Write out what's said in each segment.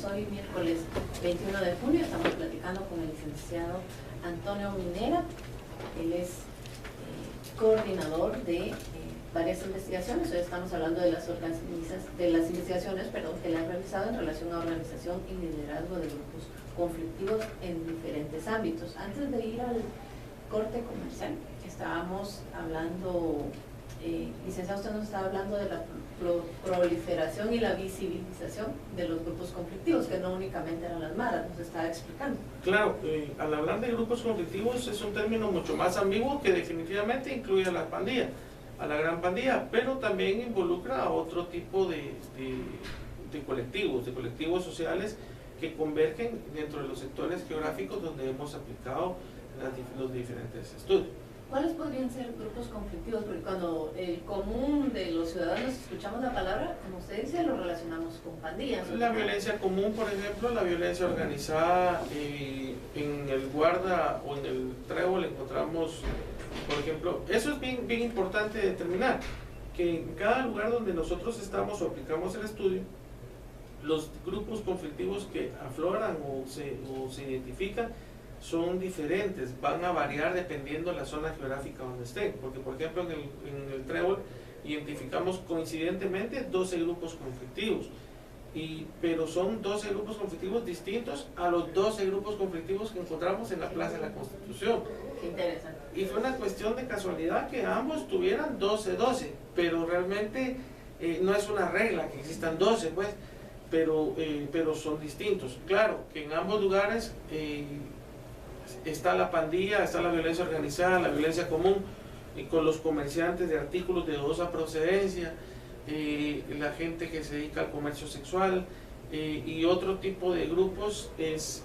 hoy miércoles 21 de junio, estamos platicando con el licenciado Antonio Minera. Él es coordinador de varias investigaciones. Hoy estamos hablando de las investigaciones que le han realizado en relación a organización y liderazgo de grupos conflictivos en diferentes ámbitos. Antes de ir al corte comercial, estábamos hablando, licenciado, usted nos estaba hablando de la proliferación y la visibilización de los grupos conflictivos, que no únicamente eran las maras, nos estaba explicando. Claro, al hablar de grupos conflictivos es un término mucho más ambiguo que definitivamente incluye a la pandilla, a la gran pandilla, pero también involucra a otro tipo de colectivos sociales que convergen dentro de los sectores geográficos donde hemos aplicado los diferentes estudios. ¿Cuáles podrían ser grupos conflictivos? Porque cuando el común de los ciudadanos escuchamos la palabra, como usted dice, lo relacionamos con pandillas. La violencia común, por ejemplo, la violencia organizada, en el Guarda o en el Trébol encontramos, por ejemplo, eso es bien importante determinar, que en cada lugar donde nosotros estamos o aplicamos el estudio, los grupos conflictivos que afloran o se identifican son diferentes, van a variar dependiendo de la zona geográfica donde estén, porque por ejemplo en el Trébol identificamos coincidentemente 12 grupos conflictivos, pero son 12 grupos conflictivos distintos a los 12 grupos conflictivos que encontramos en la Plaza de la Constitución. Qué interesante. Y fue una cuestión de casualidad que ambos tuvieran 12, pero realmente no es una regla que existan 12, pues, pero son distintos. Claro que en ambos lugares está la pandilla, está la violencia organizada, la violencia común, con los comerciantes de artículos de dudosa procedencia, la gente que se dedica al comercio sexual, y otro tipo de grupos es...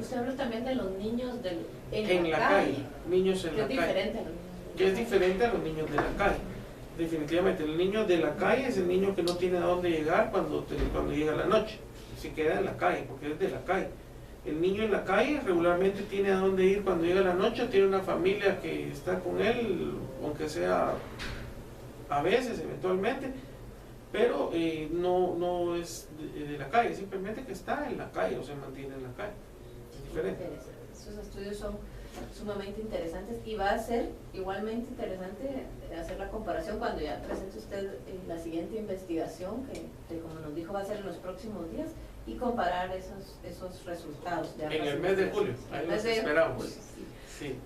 Usted habla también de los niños en la calle, niños en la calle, que es diferente a los niños de la calle. Definitivamente, el niño de la calle es el niño que no tiene a dónde llegar cuando llega la noche, se queda en la calle porque es de la calle. El niño en la calle regularmente tiene a dónde ir cuando llega la noche, tiene una familia que está con él, aunque sea a veces, eventualmente, pero no es de la calle, simplemente que está en la calle o se mantiene en la calle. Es diferente. Estos estudios son sumamente interesantes y va a ser igualmente interesante hacer la comparación cuando ya presente usted la siguiente investigación que como nos dijo va a ser en los próximos días, y comparar esos resultados de en el mes de julio, ahí los esperamos. Sí.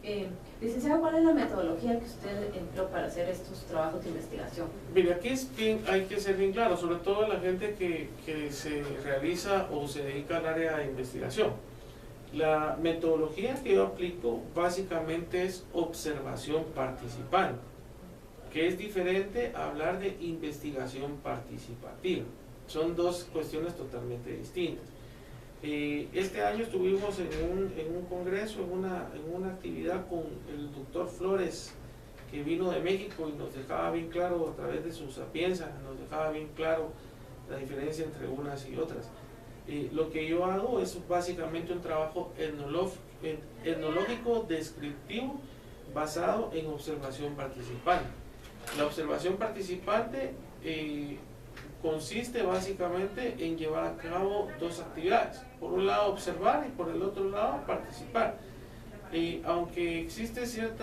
Licenciado, ¿cuál es la metodología que usted empleó para hacer estos trabajos de investigación? Mire, aquí hay que ser bien claro, sobre todo la gente que se realiza o se dedica al área de investigación. La metodología que yo aplico básicamente es observación participante, que es diferente a hablar de investigación participativa. Son dos cuestiones totalmente distintas. Este año estuvimos en un congreso, en una actividad con el doctor Flores, que vino de México y nos dejaba bien claro a través de su sapienza, nos dejaba bien claro la diferencia entre unas y otras. Lo que yo hago es básicamente un trabajo etnológico descriptivo basado en observación participante. La observación participante consiste básicamente en llevar a cabo dos actividades: por un lado observar y por el otro lado participar. Aunque existe cierto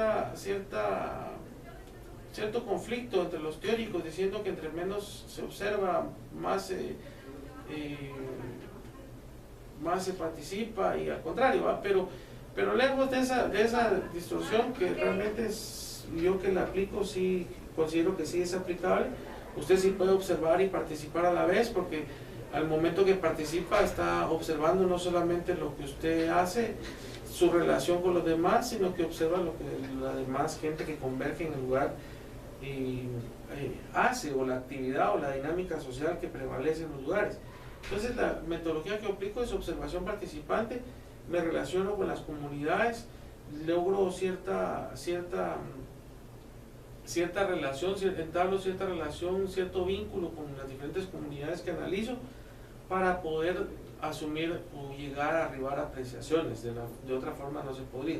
conflicto entre los teóricos diciendo que entre menos se observa más se participa, y al contrario, ¿va? Pero lejos de esa distorsión, que realmente yo que la aplico sí considero que sí es aplicable. Usted sí puede observar y participar a la vez, porque al momento que participa está observando no solamente lo que usted hace, su relación con los demás, sino que observa lo que la demás gente que converge en el lugar hace, o la actividad o la dinámica social que prevalece en los lugares. Entonces la metodología que aplico es observación participante, me relaciono con las comunidades, logro cierta relación, entablo cierta relación, cierto vínculo con las diferentes comunidades que analizo, para poder asumir o llegar a arribar a apreciaciones. De otra forma no se podría.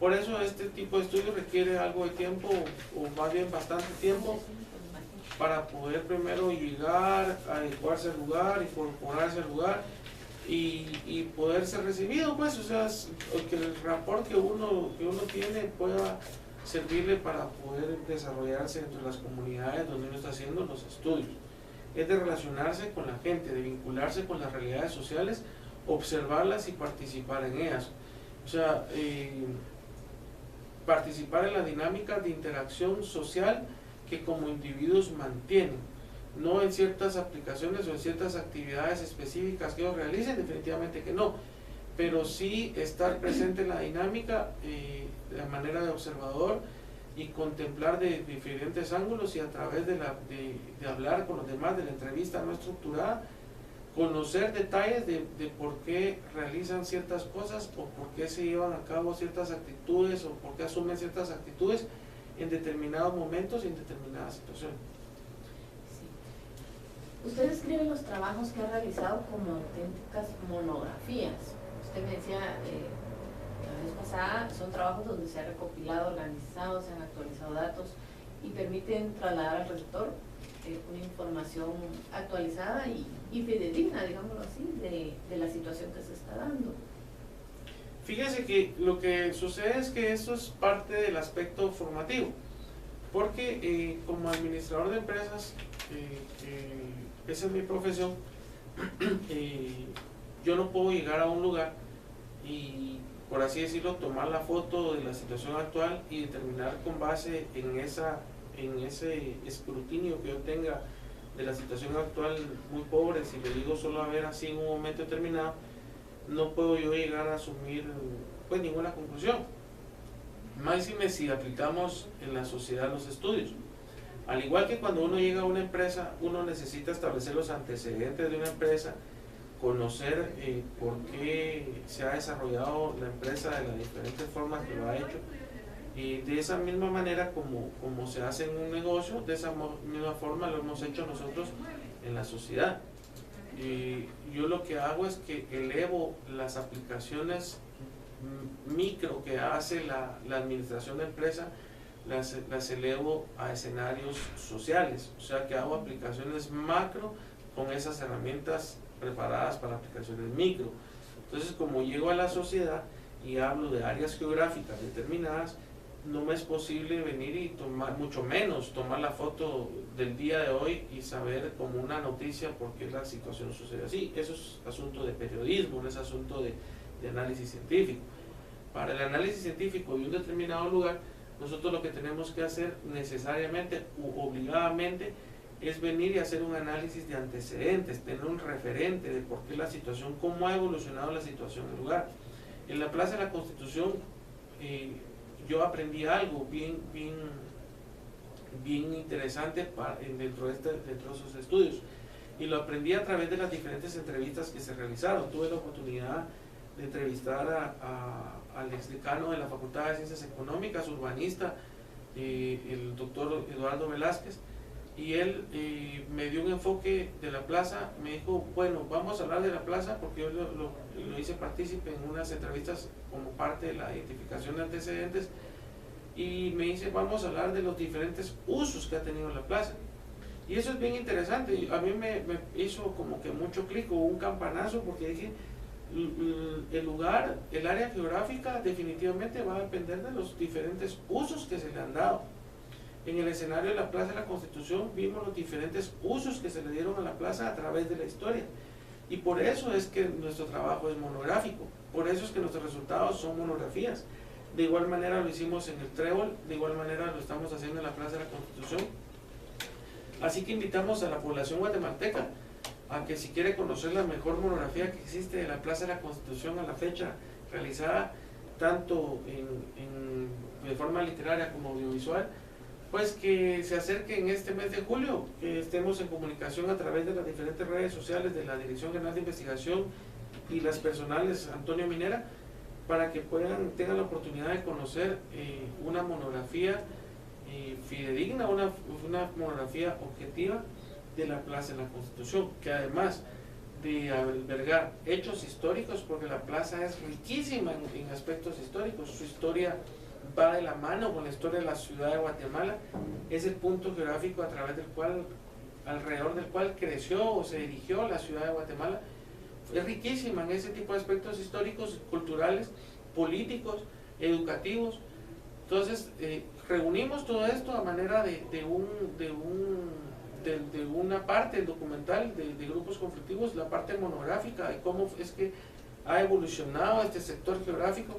Por eso este tipo de estudio requiere algo de tiempo, o más bien bastante tiempo, para poder primero llegar a adecuarse al lugar, incorporarse al lugar, y poder ser recibido, pues, o sea, que el rapport que uno tiene pueda servirle para poder desarrollarse entre las comunidades donde uno está haciendo los estudios. Es de relacionarse con la gente, de vincularse con las realidades sociales, observarlas y participar en ellas. O sea, participar en la dinámica de interacción social que como individuos mantienen, no en ciertas aplicaciones o en ciertas actividades específicas que ellos realicen, definitivamente que no, pero sí estar presente en la dinámica de manera de observador y contemplar de diferentes ángulos y a través de hablar con los demás, de la entrevista no estructurada, conocer detalles de por qué realizan ciertas cosas o por qué se llevan a cabo ciertas actitudes o por qué asumen ciertas actitudes en determinados momentos y en determinadas situaciones. Sí. Usted describe los trabajos que ha realizado como auténticas monografías. Usted me decía la vez pasada, son trabajos donde se ha recopilado, organizado, se han actualizado datos y permiten trasladar al receptor una información actualizada y fidedigna, digámoslo así, de la situación que se está dando. Fíjese que lo que sucede es que eso es parte del aspecto formativo, porque como administrador de empresas, esa es mi profesión, yo no puedo llegar a un lugar y, por así decirlo, tomar la foto de la situación actual y determinar con base en ese escrutinio que yo tenga de la situación actual muy pobre, si le digo solo a ver así en un momento determinado, no puedo yo llegar a asumir pues ninguna conclusión. Máxime si aplicamos en la sociedad los estudios. Al igual que cuando uno llega a una empresa, uno necesita establecer los antecedentes de una empresa, conocer por qué se ha desarrollado la empresa de las diferentes formas que lo ha hecho. Y de esa misma manera como se hace en un negocio, de esa misma forma lo hemos hecho nosotros en la sociedad. Y yo lo que hago es que elevo las aplicaciones micro que hace la administración de empresa, las elevo a escenarios sociales, o sea que hago aplicaciones macro con esas herramientas preparadas para aplicaciones micro. Entonces, como llego a la sociedad y hablo de áreas geográficas determinadas, no me es posible venir y tomar, mucho menos tomar la foto del día de hoy y saber como una noticia por qué la situación sucede así. Eso es asunto de periodismo, no es asunto de análisis científico. Para el análisis científico de un determinado lugar, nosotros lo que tenemos que hacer necesariamente u obligadamente es venir y hacer un análisis de antecedentes, tener un referente de por qué la situación, cómo ha evolucionado la situación del lugar. En la Plaza de la Constitución yo aprendí algo bien interesante dentro de esos estudios, y lo aprendí a través de las diferentes entrevistas que se realizaron. Tuve la oportunidad de entrevistar al exdecano de la Facultad de Ciencias Económicas, urbanista, el doctor Eduardo Velázquez, y él me dio un enfoque de la plaza. Me dijo, bueno, vamos a hablar de la plaza, porque yo lo hice partícipe en unas entrevistas como parte de la identificación de antecedentes, y me dice, vamos a hablar de los diferentes usos que ha tenido la plaza. Y eso es bien interesante. A mí me hizo como que mucho clic o un campanazo, porque dije, el lugar, el área geográfica definitivamente va a depender de los diferentes usos que se le han dado. En el escenario de la Plaza de la Constitución vimos los diferentes usos que se le dieron a la plaza a través de la historia, y por eso es que nuestro trabajo es monográfico, por eso es que nuestros resultados son monografías. De igual manera lo hicimos en el Trébol, de igual manera lo estamos haciendo en la Plaza de la Constitución. Así que invitamos a la población guatemalteca a que, si quiere conocer la mejor monografía que existe de la Plaza de la Constitución a la fecha, realizada tanto de forma literaria como audiovisual, pues que se acerque en este mes de julio, que estemos en comunicación a través de las diferentes redes sociales de la Dirección General de Investigación y las personales Antonio Minera, para que tengan la oportunidad de conocer una monografía fidedigna, una monografía objetiva de la Plaza de la Constitución, que además de albergar hechos históricos, porque la plaza es riquísima en aspectos históricos, su historia va de la mano con la historia de la ciudad de Guatemala, es el punto geográfico alrededor del cual creció o se erigió la ciudad de Guatemala. es riquísima en ese tipo de aspectos históricos, culturales, políticos, educativos. Entonces, reunimos todo esto a manera de una parte del documental de grupos conflictivos, la parte monográfica de cómo es que ha evolucionado este sector geográfico,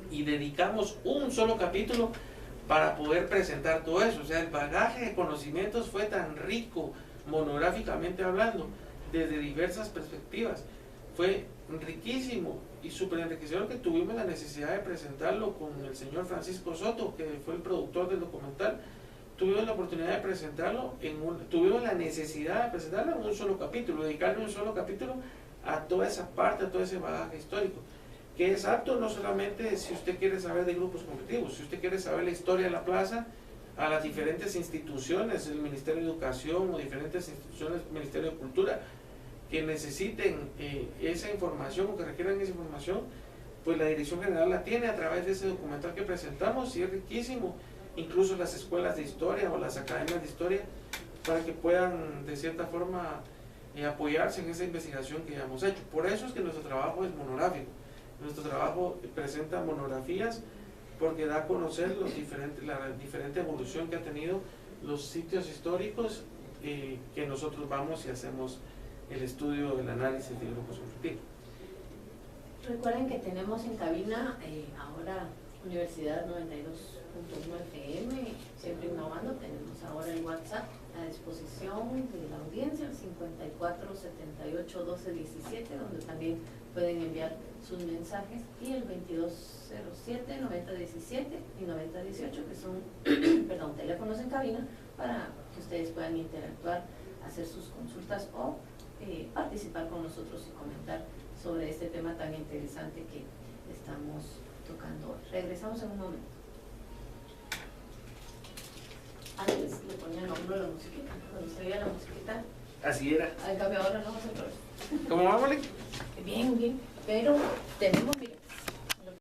y dedicamos un solo capítulo para poder presentar todo eso. O sea, el bagaje de conocimientos fue tan rico, monográficamente hablando, desde diversas perspectivas. Fue riquísimo y súper enriquecedor que tuvimos la necesidad de presentarlo con el señor Francisco Soto, que fue el productor del documental. Tuvimos la oportunidad de presentarlo, tuvimos la necesidad de presentarlo en un solo capítulo, dedicarle un solo capítulo a toda esa parte, a todo ese bagaje histórico, que es apto no solamente si usted quiere saber de grupos conflictivos, si usted quiere saber la historia de la plaza, a las diferentes instituciones, el Ministerio de Educación o diferentes instituciones, el Ministerio de Cultura, que necesiten esa información o que requieran esa información, pues la Dirección General la tiene a través de ese documental que presentamos, y es riquísimo, incluso las escuelas de historia o las academias de historia, para que puedan de cierta forma apoyarse en esa investigación que ya hemos hecho. Por eso es que nuestro trabajo es monográfico. Nuestro trabajo presenta monografías porque da a conocer la diferente evolución que ha tenido los sitios históricos que nosotros vamos y hacemos el estudio, el análisis de grupos conflictivos. Recuerden que tenemos en cabina ahora Universidad 92.1 FM, siempre innovando. Tenemos ahora el WhatsApp a disposición de la audiencia, el 54781217, donde también pueden enviar sus mensajes, y el 2207-9017 y 9018, que son teléfonos en cabina para que ustedes puedan interactuar, hacer sus consultas o participar con nosotros y comentar sobre este tema tan interesante que estamos tocando. Regresamos en un momento. Antes le ponía el nombre a la musiquita, cuando se veía la musiquita. Así era. Al cambio ahora no, ¿Cómo vamos, Malik? Bien, bien, pero tenemos, mire,